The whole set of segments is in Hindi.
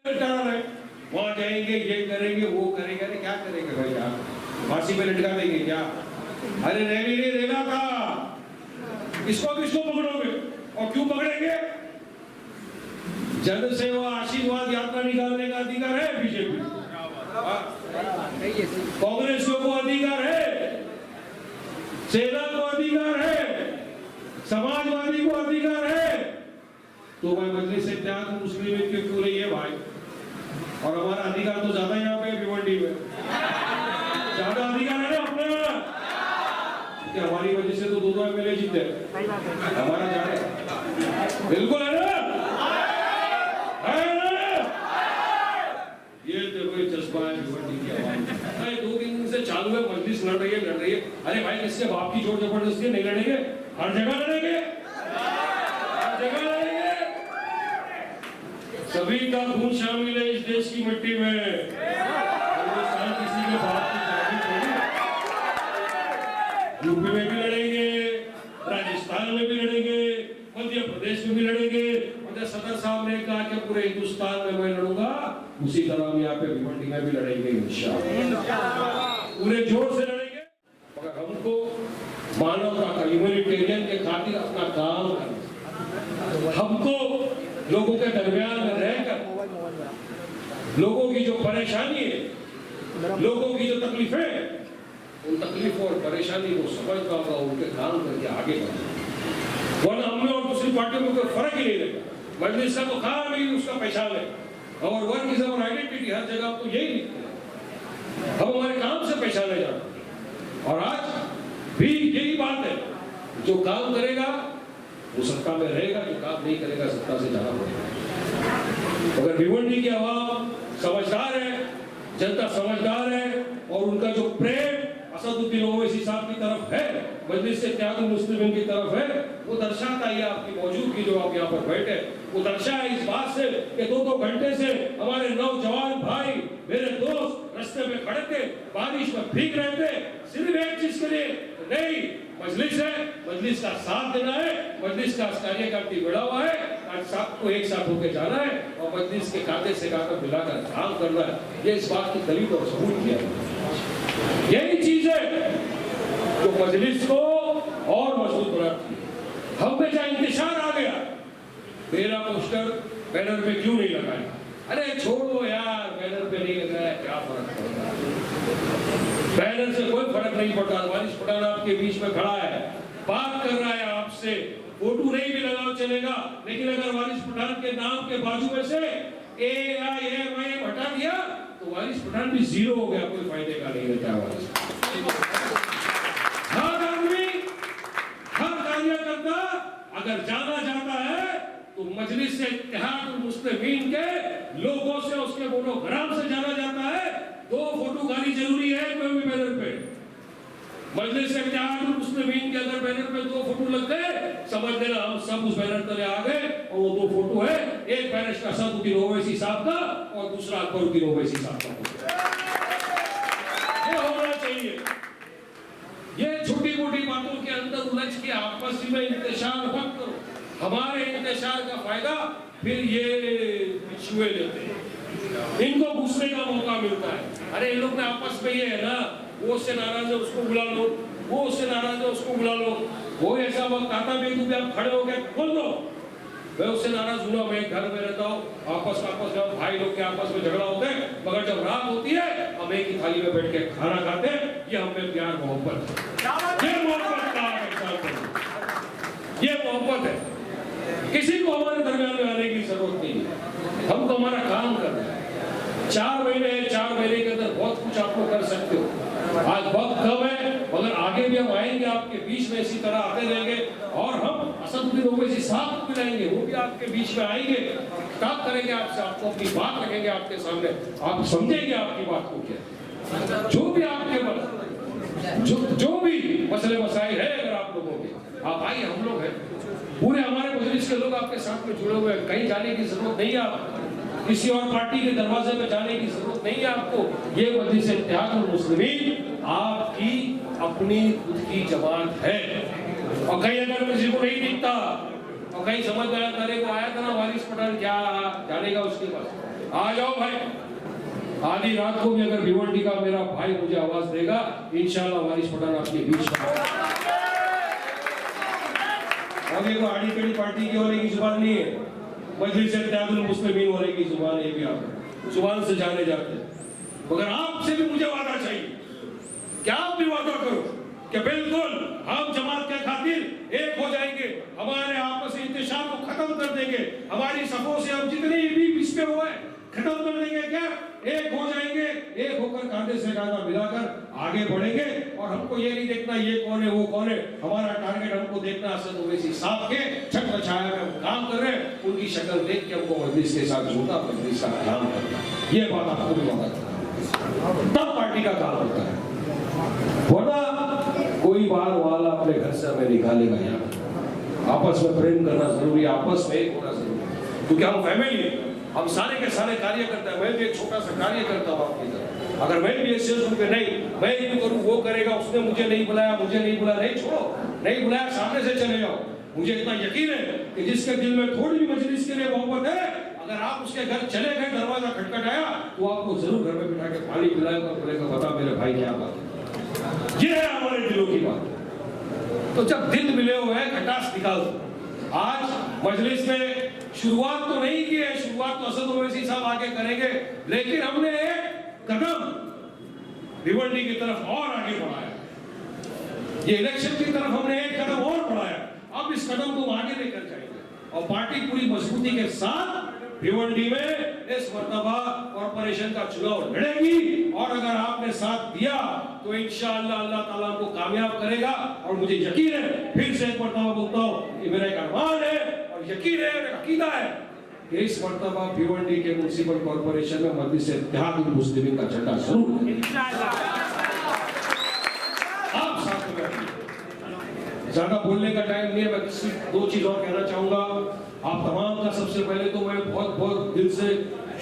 वहां जाएंगे, ये करेंगे, वो करेंगे। अरे क्या करेंगे भाई, आप फांसी पे लटका देंगे क्या? अरे रैली नहीं देना था, इसको किसको पकड़ोगे और क्यों पकड़ेंगे? जन सेवा आशीर्वाद यात्रा निकालने का अधिकार है बीजेपी, कांग्रेस को अधिकार है, सेना को अधिकार है, समाजवादी को अधिकार है। तो मैं मजलिस इत्तेहाद मुस्लिम लीग क्यों नहीं है भाई? और हमारा अधिकार तो ज्यादा यहाँ पे भिवंडी में ज्यादा अधिकार है ना अपना, कि हमारी वजह से तो 2 एमएलए जीते, हमारा जा रहा है। बिल्कुल है ना, है ना? ये देखो ये जज्बा है भिवंडी की आवाम। 2 दिन से चालू है, मजलिस लड़ रही है। अरे भाई किसके बाप की जोर जबरदस्ती नहीं लड़ेंगे, हर जगह लड़ेंगे, हर जगह लड़ेंगे। सभी का खून शामिल है इस देश की मिट्टी में। किसी के बाप की जागीर थोड़ी। यूपी में भी लड़ेंगे, राजस्थान में भी लड़ेंगे, मध्य प्रदेश में भी लड़ेंगे। और सदर साहब ने कहा कि पूरे हिंदुस्तान में मैं लड़ूंगा, उसी तरह हम यहाँ पे भिवंडी में भी लड़ेंगे इंशाअल्लाह, पूरे जोर से लड़ेंगे। मगर हमको मानवता का, ह्यूमैनिटेरियन के खातिर अपना काम करना, हमको लोगों के दरमियान में रहकर लोगों की जो परेशानी है, लोगों की जो तकलीफें हैं, उन तकलीफों और परेशानी को समझना होगा, उनके काम करके आगे बढ़ना। वरना हमें और दूसरी पार्टियों में कोई फर्क ही नहीं रहेगा। मजलिस का तो काम ही उसका पहचान है, और वर्किज्म और आइडेंटिटी हर जगह तो यही लिखते हैं, हम हमारे काम से पहचाने जाते हैं। और आज भी यही बात है, जो काम करेगा वो सत्ता में रहेगा, जो काम नहीं करेगा सत्ता से जाना पड़ेगा। अगर भिवंडी की आवाम समझदार है, जनता समझदार है, और उनका जो प्रेम असदुद्दीन ओवैसी साहब की तरफ है, मजलिस इत्तेहाद मुस्लिमीन की तरफ है, वो दर्शाता है आपकी मौजूदगी जो आप यहाँ पर बैठे, वो दर्शाता है इस बात से कि 2-2 घंटे से हमारे नौजवान भाई, मेरे दोस्त रास्ते में खड़े थे, बारिश में भीग रहे थे, सिर्फ एक चीज के लिए, नहीं मजलिस है, मजलिस का साथ देना है, मजलिस का कार्यकर्ता मिला हुआ है, आज सबको एक साथ होकर जाना है और मजलिस के खाते से खाते मिलाकर काम करना है। ये इस बात की दलील और सबूत किया है। यही चीज है जो मजलिस को और मजबूत बनाती है। हम में जहाँ इंतशार आ गया, मेरा पोस्टर बैनर पे क्यों नहीं लगाया? अरे छोड़ो यार, बैनर पे नहीं लगाया, क्या फर्क पड़ता है? बैनर से कोई फर्क नहीं पड़ता। वारिस पठान आपके बीच में खड़ा है, बात कर रहा है आपसे, फोटो नहीं भी लगाओ चलेगा, लेकिन अगर वारिस पठान के नाम के बाजू में से AIMIM हटा दिया तो वारिस पठान भी 0 हो गया, कोई फायदे का नहीं रहता वारिस। हर आदमी, हर कार्यकर्ता अगर जाना जाता है तो मजलिस इत्तेहाद मुस्लिमीन के लोगों से, उसके मोनोग्राम से जाना जाता है। 2 फोटो खाली जरूरी है कोई भी बैनर पे। मजलिस इत्तेहाद मुस्लिमीन के अगर बैनर पे 2 फोटो लग गए, समझ लेना हम सब उस बैनर तले आ गए। और वो 2 फोटो है, एक बैरिस्टर असदुद्दीन ओवैसी साहब का और दूसरा अकबरुद्दीन ओवैसी साहब का। ये होना चाहिए। ये छोटी मोटी बातों के अंदर उलझ के आपस में इंतशार मत करो। हमारे इंतशार का फायदा फिर ये पिछुए लेते हैं, इनको घुसने का मौका मिलता है। अरे इन लोग ने आपस में ये है ना, वो उससे नाराज है उसको बुला लो, वो उससे नाराज है उसको बुला लो। वो ऐसा वक्त आता भी तुम आप खड़े हो गए बोल दो, मैं उससे नाराज हूँ, मैं घर में रहता हूँ, आपस में भाई लोग के आपस में झगड़ा होता है, मगर जब रात होती है हम एक ही थाली में बैठ के खाना खाते हैं। ये हमें प्यार मोहब्बत है, ये मोहब्बत का ये मोहब्बत है। किसी को हमारे दरमियान में आने की जरूरत नहीं है, हमको हमारा काम करना है। 4 महीने 4 महीने के अंदर बहुत कुछ आप लोग कर सकते हो। आज वक्त कम है, मगर आगे भी हम आएंगे आपके बीच में, इसी तरह आते रहेंगे। और हम असदुद्दीन ओवैसी साहब को लाएंगे, वो भी आपके बीच में आएंगे, बात करेंगे आपसे, आपको अपनी बात रखेंगे आपके सामने, आप समझेंगे आपकी बात को क्या, जो भी आपके जो भी मसले मसाइल है अगर आप लोगों के, आप आइए, हम लोग हैं पूरे, हमारे मजलिस के लोग आपके साथ में जुड़े हुए हैं। कहीं जाने की जरूरत नहीं है, आप किसी और पार्टी के दरवाजे में जाने की जरूरत नहीं है आपको। ये मजलिस इत्तेहाद मुस्लिमीन आपकी अपनी खुद की जमात है। और कहीं अगर किसी को नहीं दिखता और कहीं समझ में आया, को आया था ना वारिस पठान, क्या जानेगा उसके पास? आ जाओ भाई, आधी रात को भी अगर भिवंडी का मेरा भाई मुझे आवाज देगा, इंशाल्लाह वारिस पठान आपके बीच में। और ये तो आड़ी कड़ी पार्टी की वाले की जुबान नहीं है, मजलिस इत्तेहादुल मुस्लिमीन वाले की जुबान है, भी आप जुबान से जाने जाते हैं। मगर आपसे भी मुझे वादा चाहिए, क्या आप भी वादा करो कि बिल्कुल हम जमात के खातिर एक हो जाएंगे, हमारे आपसी इंतशार को खत्म कर देंगे, हमारी सफों से हम जितने भी पिछले हुए खत्म कर देंगे, क्या एक हो जाएंगे, एक होकर कांधे से कांधा मिलाकर आगे बढ़ेंगे। और हमको ये नहीं देखना ये कौन है वो कौन है, हमारा टारगेट हमको देखना असद ओवैसी साहब के छत्र छाया में हम काम कर रहे हैं, उनकी शक्ल देख के हमको मजलिस के साथ जुड़ना, मजलिस का काम करना, ये बात आपको भी वादा करना, तब पार्टी का काम होता है। वरना कोई बार वाला अपने घर से हमें निकालेगा। यहाँ आपस में प्रेम करना जरूरी, आपस में एक होना जरूरी, क्योंकि हम फैमिली है, हम सारे के सारे कार्य करते हैं। मैं भी एक छोटा सा कार्य करता हूँ आपकी तरह, अगर मैं भी ऐसे सोचूं कि नहीं मैं ये करूँ वो करेगा, उसने मुझे नहीं बुलाया, नहीं छोड़ो, नहीं बुलाया सामने से चले जाओ। मुझे इतना यकीन है कि जिसके दिल में थोड़ी भी मजलिस के लिए मोहब्बत है, अगर आप उसके घर चले गए, दरवाजा खटखटाया तो आपको जरूर घर में बिठा के पानी पिलाएगा, बोलेगा बता मेरे भाई क्या बात है। ये है हमारे दिलों की बात। तो जब दिल मिले हुए हैं, खटास निकाल दो। आज मजलिस में शुरुआत तो नहीं की है, शुरुआत तो असद ओवैसी साहब आगे करेंगे, लेकिन हमने एक कदम भिवंडी की तरफ और आगे बढ़ाया। ये इलेक्शन की तरफ हमने एक कदम और बढ़ाया, अब इस कदम को आगे लेकर जाएंगे और पार्टी पूरी मजबूती के साथ भिवंडी में इस मर्तबा कॉर्पोरेशन का चुनाव लड़ेगी। और अगर आपने साथ दिया तो इंशाअल्लाह अल्लाह ताला हमको कामयाब करेगा। और मुझे यकीन है, फिर से एक मर्तबा बोलता हूँ, ये मेरा एक अरमान है और यकीन है, मेरा अकीदा है कि इस मर्तबा भिवंडी के म्युनिसिपल कॉर्पोरेशन में मजलिस इत्तेहादुल मुस्लिमीन का झंडा जरूर इंशाअल्लाह। आप साथ में, ज्यादा बोलने का टाइम नहीं है, मैं सिर्फ दो चीज और कहना चाहूंगा आप तमाम का। सबसे पहले तो मैं बहुत बहुत दिल से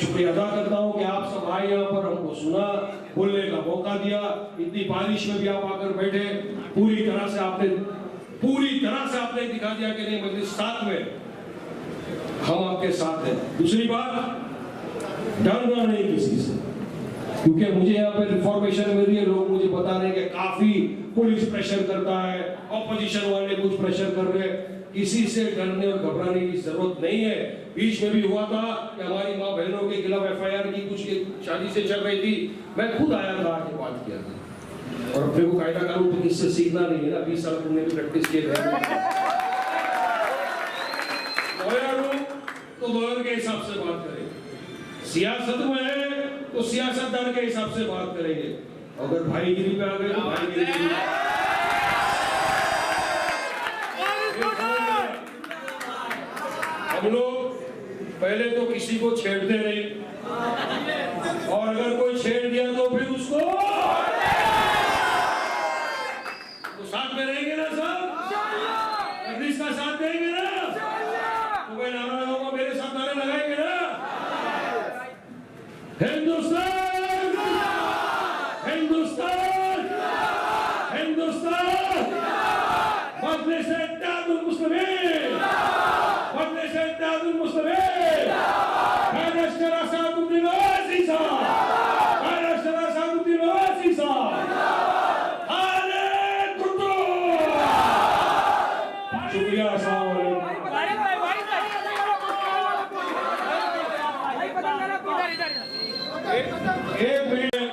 शुक्रिया अदा करता हूं कि आप सब आए यहाँ पर, हमको सुना, बोलने का मौका दिया, इतनी बारिश में भी आप आकर बैठे, पूरी तरह से आपने दिखा दिया कि नहीं मजलिस साथ में, हम आपके साथ हैं। दूसरी बात, डरना नहीं किसी से, क्योंकि मुझे यहाँ पे इंफॉर्मेशन मिल रही है, लोग मुझे बता रहे हैं कि काफी पुलिस प्रेशर करता है, ऑपोजिशन वाले कुछ प्रेशर कर रहे हैं। किसी से डरने और घबराने की जरूरत नहीं है। बीच में भी हुआ था कि हमारी माँ बहनों के खिलाफ एफआईआर की कुछ शादी से चल रही थी, मैं खुद आया था, आके बात किया था। और अपने को कायदा कानून तो किससे सीखना नहीं है ना, 20 साल तुमने भी प्रैक्टिस किए थे। तो लॉयर के हिसाब से बात करेंगे, सियासत में है तो सियासतदान के हिसाब से बात करेंगे। अगर भाईगिरी पे आ गए तो भाईगिरी। हम लोग पहले तो किसी को छेड़ते नहीं, और अगर कोई छेड़ दिया तो फिर उसको तो साथ में रहेंगे ना साहब, मजलिस का साथ देंगे ना, तो मैं नारा लगाऊंगा, मेरे साथ नारे लगाएंगे ना। हिंदुस्तान, हिंदुस्तान, हिंदुस्तान, मजलिस इत्तेहादुल मुस्लिमीन, मजलिस इत्तेहादुल मुस्लिमीन, बैरिस्टर असदुद्दीन ओवैसी साहब, बैरिस्टर असदुद्दीन ओवैसी साहब, खालिद कुतुब। शुक्रिया, अस्सलाम वालेकुम। एक मिनट,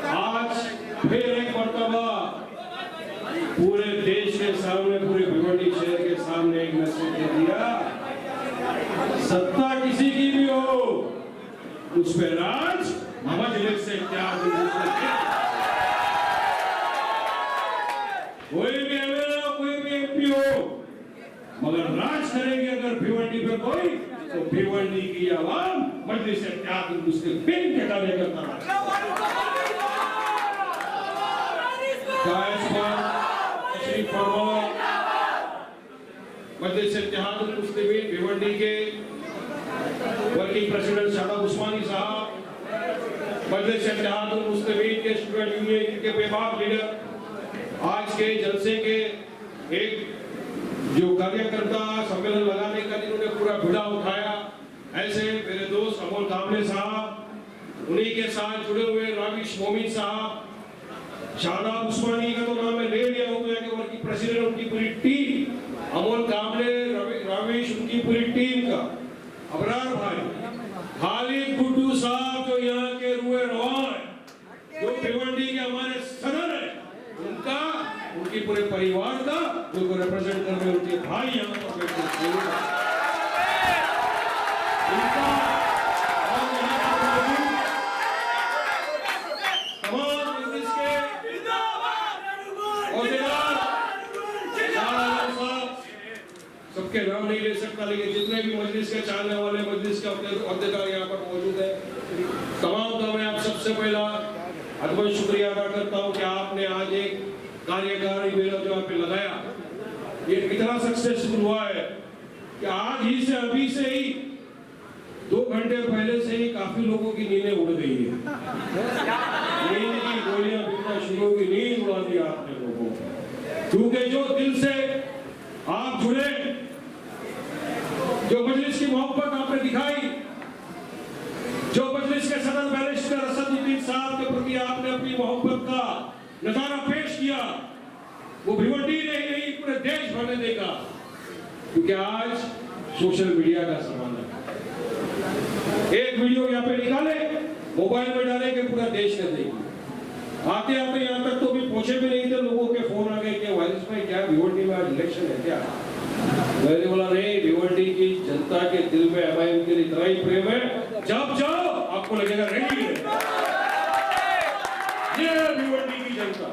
आज फिर एक मर्तबा पूरे देश के सामने, पूरे भिवंडी शहर के सामने एक मैसेज दे दिया, सत्ता किसी की भी हो, उस पे राज मजलिस से इत्तेहादुल मुस्लिमीन। कोई भी एमएलए हो, कोई भी एमपी हो, मगर राज करेंगे अगर भिवंडी पे कोई, तो भिवंडी की आवाम मजलिस से इत्तेहादुल मुस्लिमीन के दावे करता है। मजलिस इत्तेहादुल मुस्लिमीन भिवंडी के वर्किंग प्रेसिडेंट शादाब उस्मानी साहब, मजलिस इत्तेहादुल मुस्लिमीन के स्टूडेंट यूनियन के बेबाक लीडर, आज के जलसे के एक जो कार्यकर्ता सम्मेलन लगाने का जिन्होंने पूरा भिड़ा उठाया, ऐसे मेरे दोस्त अमोल काबले साहब, उन्हीं के साथ जुड़े हुए राविश मोमिन साहब, शादाब उस्मानी का तो नाम मैं ले लिया हूं, तो उनकी प्रेसिडेंट, उनकी पूरी टीम, अमोल काबले, राविश, उनकी पूरी टीम का, अबरार भाई, खालिद गुड्डू साहब जो यहाँ के रुए रवान है, जो भिवंडी के हमारे सदर है, उनका, उनकी पूरे परिवार का, जो को रिप्रेजेंट कर रहे हैं उनके भाई यहाँ पर बैठे हैं, उनका सबके नाम नहीं ले सकता, लेकिन जितने भी मजलिस के चाहने वाले, मजलिस के अहदेदार यहाँ पर मौजूद है, तमाम का मैं आप सबसे पहला अदब शुक्रिया अदा करता हूँ कि आपने आज एक कार्यकारी मेला जो आप पे लगाया, ये इतना सक्सेसफुल हुआ है कि आज ही से, अभी से ही 2 घंटे पहले से ही काफी लोगों की नींदें उड़ गई है। नींद की गोलियां बिकना शुरू होगी, नींद उड़ा दी आपने लोगों को, क्योंकि जो दिल से आप जुड़े, जो मजलिस की मोहब्बत आपने दिखाई, जो मजलिस के सदर बैरिस्टर असदुद्दीन साहब के प्रति आपने अपनी मोहब्बत का नजारा पेश किया, वो भिवंडी नहीं पूरे देश भर में देगा, क्योंकि आज सोशल मीडिया का जमाना है। एक वीडियो यहाँ पे निकाले, मोबाइल में डाले कि पूरा देश ने देखी, आते आते यहाँ तक तो भी पहुंचे भी नहीं थे, लोगों के फोन आ गए कि वारिस भाई क्या भिवंडी में आज इलेक्शन है क्या? मैंने बोला नहीं, भिवंडी की जनता के दिल में एमआईएम के लिए इतना ही प्रेम है, जब जाओ आपको लगेगा रेडी है ये भिवंडी की जनता।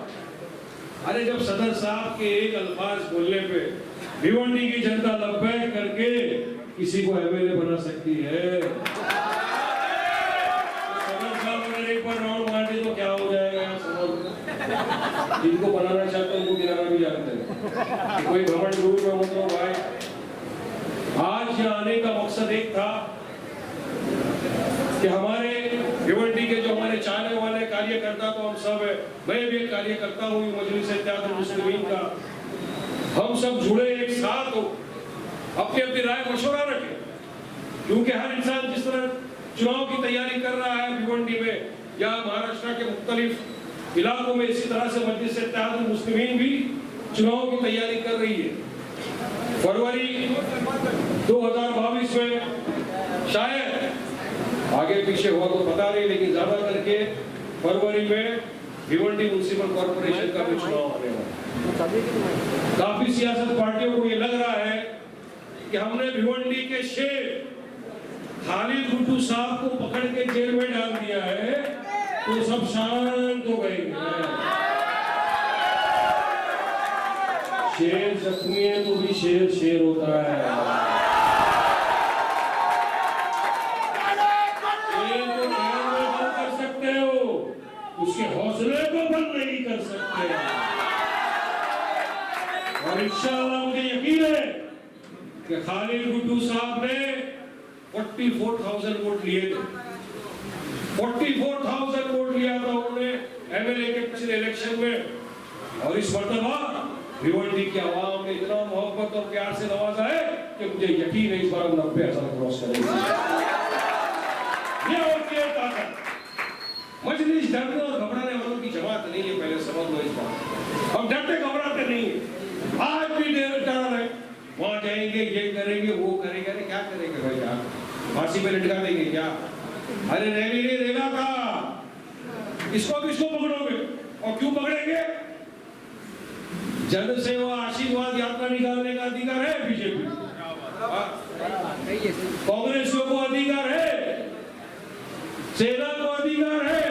अरे जब सदर साहब के एक अल्फाज बोलने पे भिवंडी की जनता लब्बैक करके किसी को एमएलए बना सकती है, सदर साहब अगर एक बार राउंड मार दे तो क्या हो जाएगा यार, समझ, जिनको बनाना चाहते हैं उनको गिराना भी जानते हैं, कोई घमंड दूर में हो तो भाई। आज यहाँ आने का मकसद एक था कि हमारे भिवंडी के जो हमारे चाहने वाले कार्यकर्ता, तो हम सब है, मैं भी एक कार्यकर्ता हूँ मजलिस इत्तेहादुल मुस्लिमीन का, हम सब जुड़े एक साथ हो, अपनी अपनी राय मशवरा रखें, क्योंकि हर इंसान जिस तरह चुनाव की तैयारी कर रहा है भिवंडी में या महाराष्ट्र के मुख्तलिफ इलाकों में, इसी तरह से मजलिस इत्तेहादुल मुस्लिमीन भी चुनाव की तैयारी कर रही है। फरवरी 2022 में शायद आगे पीछे हुआ तो पता नहीं, लेकिन ज्यादा करके फरवरी में भिवंडी म्युनिसिपल कॉर्पोरेशन का भी चुनाव आने वाला है। काफी सियासत पार्टियों को ये लग रहा है कि हमने भिवंडी के शेर खालिद गुड्डू साहब को पकड़ के जेल में डाल दिया है तो सब शांत हो गए। शेर जख्मी है तो भी शेर शेर होता है। उसके हौसले को बंद नहीं कर सकते, और इंशाअल्लाह मुझे यकीन है कि खालिद गुड्डू साहब ने 44,000 वोट लिए थे, 44,000 वोट लिया था उन्होंने एमएलए के पिछले इलेक्शन में, और इस मर्तबा भिवंडी की आवाम ने इतना मोहब्बत और प्यार से नवाजा है कि मुझे यकीन है इस बार 90,000 क्रॉस करेंगे। ये होती है ताकत। मजलिस डरने और घबराने वालों की जमात नहीं है, पहले समझ लो इस बात। हम डरते घबराते नहीं है, आज भी डर रहे, वहां जाएंगे, ये करेंगे, वो करेंगे। अरे क्या करेंगे भाई, यार फांसी पे लटका देंगे क्या? अरे रैली नहीं रेला था, इसको किसको पकड़ोगे और क्यों पकड़ेंगे? जन सेवा आशीर्वाद यात्रा निकालने का अधिकार है बीजेपी, कांग्रेस को अधिकार है, सेना को अधिकार है,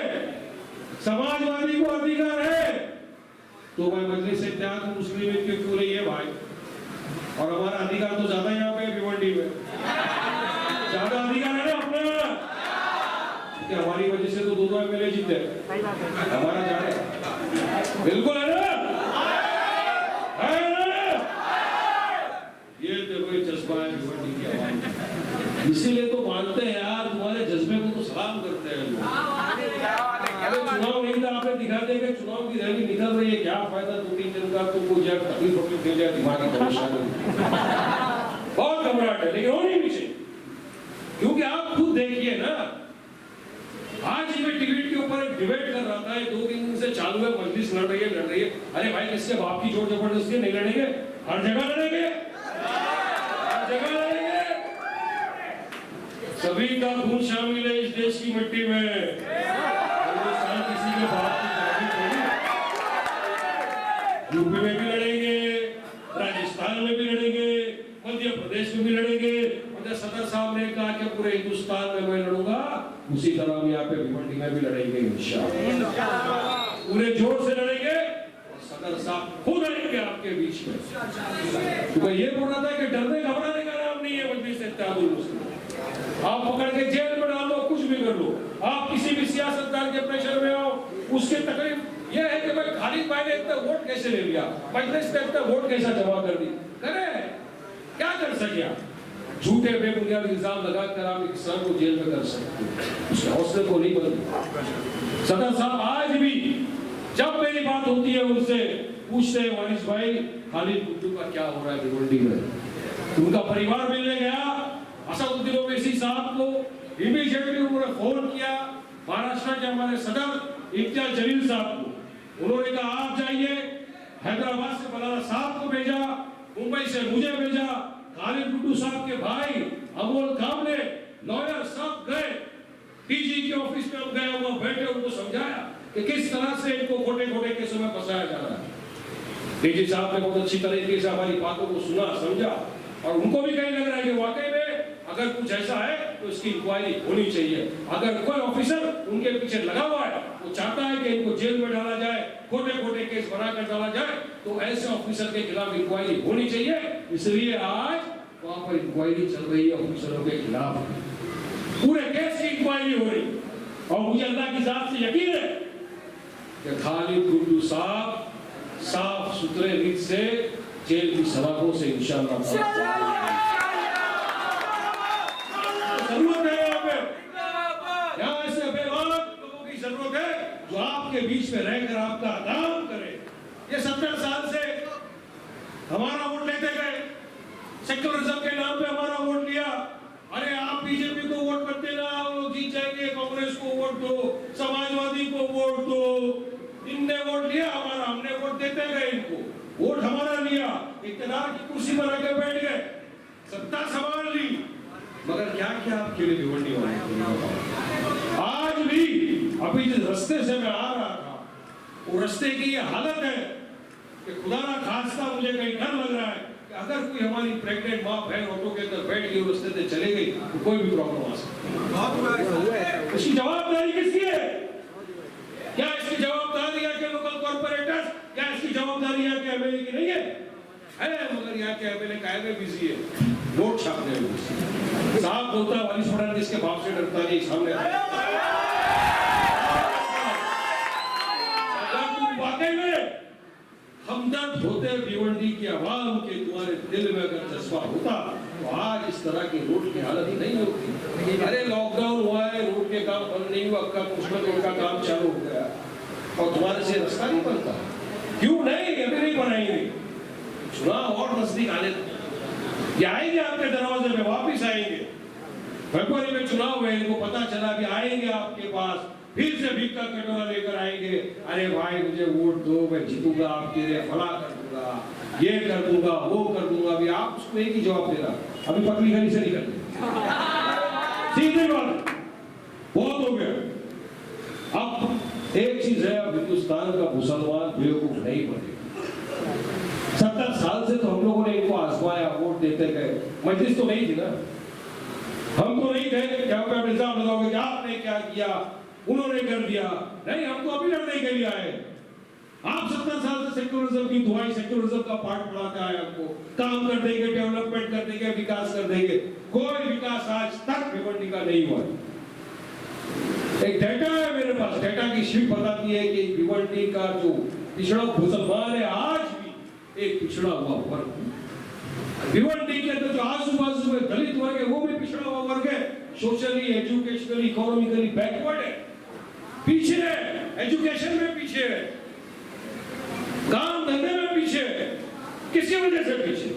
समाजवादी को अधिकार है, तो भाई मजलिस इत्तेहादुल मुस्लिमीन के क्यों नहीं है भाई? और हमारा अधिकार तो ज्यादा यहाँ पे भिवंडी में ज्यादा अधिकार है ना अपना, कि हमारी वजह से तो 2 एमएलए जीते, हमारा ज्यादा बिल्कुल है ना, ये देखो जज्बा है भिवंडी की आवाम, इसीलिए तो मानते हैं यार, तुम्हारे जज्बे को तो सलाम करते हैं लोग। चुनाव नहीं था, आपने दिखा देगा चुनाव की रैली निकल रही है, क्या फायदा 2-3 दिन का, तुमको जब तकलीफ मिल जाए, दिमागी परेशानी बहुत घबराहट है, लेकिन होनी भी चाहिए। क्योंकि आप खुद देखिए ना, आज मैं टीवी के ऊपर एक डिबेट कर रहा था, 2-3 दिन से चालू है, मजलिस लड़ रही है। अरे भाई, किसके बाप की जोर जबरदस्ती नहीं लड़ेंगे, हर जगह लड़ेंगे, हर जगह लड़ेंगे। सभी का खून शामिल है इस देश की मिट्टी में। हिंदुस्तान किसी के बाप की थोड़ी। यूपी में भी लड़ेंगे, राजस्थान में भी लड़ेंगे, मध्य प्रदेश में भी लड़ेंगे। और सदर साहब ने कहा कि पूरे हिंदुस्तान में मैं लड़ूंगा, उसी तरह हम यहाँ पे भिवंडी में भी लड़ेंगे इंशाअल्लाह। पूरे जोर से लड़ेंगे और सदर साहब खुद आएंगे आपके बीच में। तो मैं ये बोल रहा था कि डरने घबराने का नाम नहीं है मजलिस इत्तेहादुल मुस्लिमीन। आप पकड़ के जेल में डाल लो, कुछ भी कर लो, आप किसी भी सियासतदान के प्रेशर में आओ, उसके तकलीफ यह है कि भाई खालिद भाई ने इतना वोट कैसे ले लिया, मजलिस ने इतना वोट कैसा जमा कर दी, करे क्या कर सके आप? झूठे बेबुनियाद इल्जाम लगाकर आप एक किसान को जेल में कर सकते हो, उसके हौसले को नहीं बदलते। सदर साहब आज भी जब मेरी बात होती है उनसे पूछते हैं, वारिस भाई खालिद गुड्डू का क्या हो रहा है भिवंडी में? उनका परिवार मिलने गया असदुद्दीन ओवैसी साहब को, इमीडिएटली उन्होंने फोन किया महाराष्ट्र के हमारे सदर इम्तियाज जलील साहब को। उन्होंने कहा आप जाइए, हैदराबाद से मौलाना साहब को भेजा, मुंबई से मुझे भेजा, खालिद गुड्डू साहब के भाई अमोल कामले लॉयर सब गए, डीजी के ऑफिस में हम गए, वहां बैठे, उनको समझाया कि किस तरह से इनको खोटे केसों में फंसाया जा रहा है। डीजी साहब ने बहुत अच्छी तरीके से हमारी बातों को सुना, समझा, और उनको भी कहीं लग रहा है कि वाकई में अगर कुछ ऐसा है तो इसकी इंक्वायरी होनी चाहिए। अगर कोई ऑफिसर उनके पीछे लगा हुआ है, वो चाहता है कि इनको जेल में डाला जाए, खोटे केस बनाकर डाला जाए, तो ऐसे ऑफिसर के खिलाफ इंक्वायरी होनी चाहिए। इसलिए आज वहां पर इंक्वायरी चल रही है ऑफिसरों के खिलाफ, पूरे केस की इंक्वायरी हो रही। और मुझे अल्लाह की जात से यकीन है कि खालिद गुड्डू साहब साफ सुथरे रीत से जेल की सलाखों से इंशाअल्लाह जरूरत है। यहाँ पे यहाँ ऐसे बेवाक लोगों की जरूरत है जो आपके बीच में रहकर आपका काम करे। ये 70 साल से हमारा वोट लेते गए, सेक्युलरिज्म के नाम पे हमारा वोट लिया। अरे आप बीजेपी को वोट मत देना, लोग जीत जाएंगे, कांग्रेस को वोट दो, समाजवादी को वोट दो। इनने वोट लिया हमारा, हमने वोट देते गए इनको, वोट हमारा लिया, इक़्तिदार की कुर्सी पर आके बैठ गए, सत्ता संभाल ली, मगर क्या क्या आपके लिए भिवंडी वाले। आज भी अभी जिस रास्ते से मैं आ रहा था, वो रास्ते की ये हालत है कि खुदा ना खास्ता मुझे कहीं डर लग रहा है कि अगर कोई हमारी प्रेग्नेंट माँ बहन ऑटो के अंदर बैठ गई, रास्ते से चले गई, तो कोई भी प्रॉब्लम आ सकती है। इसकी जवाबदारी किसकी है? क्या इसकी जवाबदारी है कि लोकल कॉर्पोरेटर्स, क्या इसकी जवाबदारी है कि एमएलए की नहीं है? मगर यहाँ के एमएलए काहे में बिजी है, वोट छापने में। साहब बोलता है वारिस पठान किसके बाप से डरता नहीं, सामने वाकई में हमदर्द होते भिवंडी की आवाम के तुम्हारे दिल में अगर जज्बा होता तो आज इस तरह की रोड की हालत नहीं होती। अरे लॉकडाउन हुआ है, रोड के काम बंद नहीं हुआ, कब उसमें रोड का काम चालू हो गया और तुम्हारे से रास्ता नहीं बनता। क्यों नहीं? अभी नहीं बनाएंगे, चुनाव और नजदीक आने ये आएंगे, आपके दरवाजे में वापिस आएंगे। फरवरी में चुनाव है, इनको पता चला भी आएंगे आपके पास, फिर से भीख का कटोरा लेकर आएंगे। अरे भाई मुझे वोट दो, मैं जीतूंगा, आपके लिए फला कर दूंगा, ये कर दूंगा, वो कर दूंगा। अभी आप उसको एक ही जवाब दे रहा, अभी पतली गली से निकल सीधे बात, बहुत हो गया। अब एक चीज है, अब हिंदुस्तान का मुसलमान बेवकूफ नहीं बने। 70 साल से तो हम लोगों ने इनको आजमाया, वोट देते गए, मजलिस तो नहीं थी ना, हम तो नहीं थे क्या आप इल्जाम लगाओगे कि आपने क्या किया, उन्होंने कर दिया। नहीं, हम तो अभी लड़ने के लिए आए। आप 70 साल से सेक्युलरिज्म की दुआई, सेक्युलरिज्म का पाठ पढ़ाते आए, हमको काम कर देंगे, डेवलपमेंट कर देंगे, विकास कर देंगे। कोई विकास आज तक भिवंडी का नहीं हुआ। एक डेटा है मेरे पास, डेटा की शीट बताती है कि भिवंडी का जो पिछड़ा मुसलमान है आज भी एक पिछड़ा हुआ वर्ग। भिवंडी के अंदर जो आजू बाजू में दलित वर्ग है वो भी पिछड़ा हुआ वर्ग है, सोशली, एजुकेशनली, इकोनॉमिकली बैकवर्ड है, पीछे है, एजुकेशन में पीछे है, काम धंधे में पीछे है। किसकी वजह से पीछे?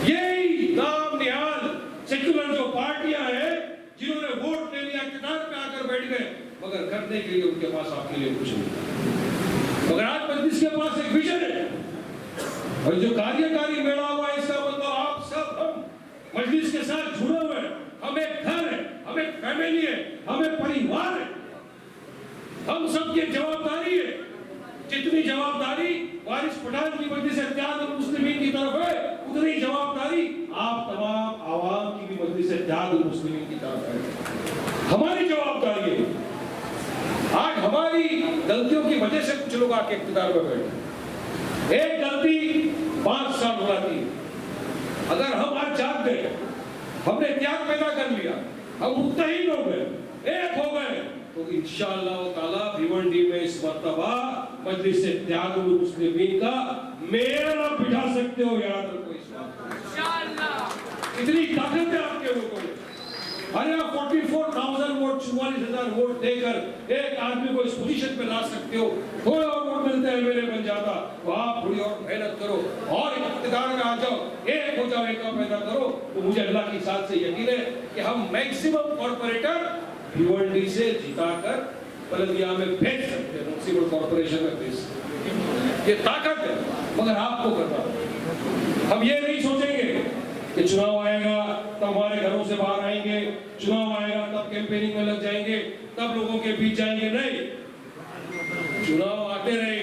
यही नाम निहाल सेक्युलर जो पार्टियां मगर करने के लिए उनके पास आपके लिए कुछ नहीं। मगर आज मजलिस के पास एक विजन है, और जो कार्यकारी मेला हुआ इसका मतलब आप सब हम मजलिस के साथ जुड़े हुए हैं। हम एक घर है, हम एक फैमिली है, हम एक परिवार है। हम सबकी जवाबदारी है, जितनी जवाबदारी वारिस पठान की मजलिस इत्तेहाद मुस्लिमीन की तरफ है, उतनी जवाबदारी आप तमाम आवाम की भी मजलिस इत्तेहाद मुस्लिमीन की तरफ है। हमारी जवाबदारी है। आज हमारी गलतियों की वजह से कुछ लोग आके इख्तियार में बैठे। एक गलती 5 साल बुलाती है। अगर हम आज जाग गए, हमने त्याग पैदा कर लिया, हम मुत्तहिद हो गए, एक हो गए, तो इंशाअल्लाह ताला भिवंडी में इस मर्तबा मजलिस इत्तेहाद मुस्लिमीन का मेला बिठा सकते हो। याद रखो इस बात को, इंशाअल्लाह। इतनी ताकत है आपके लोगों में। अरे 44,000 वोट, 44,000 वोट देकर एक आदमी को इस पोजीशन पे ला सकते हो। थोड़े और वोट मिलते हैं मेरे बन जाता, तो आप थोड़ी और मेहनत करो और इख्तियार में आ जाओ, एक हो जाओ, एक पैदा करो। तो मुझे अल्लाह की साथ से यकीन है कि हम मैक्सिमम कॉर्पोरेटर भिवंडी से जिताकर बलदिया में भेज सकते हैं, म्युनिसिपल कॉर्पोरेशन में भेज सकते हैं। ये ताकत है, मगर आपको करना। हम ये नहीं सोचेंगे कि चुनाव आएगा तब हमारे घरों से बाहर आएंगे, चुनाव आएगा तब कैंपेनिंग में लग जाएंगे, तब लोगों के बीच जाएंगे। नहीं, चुनाव आते रहेंगे।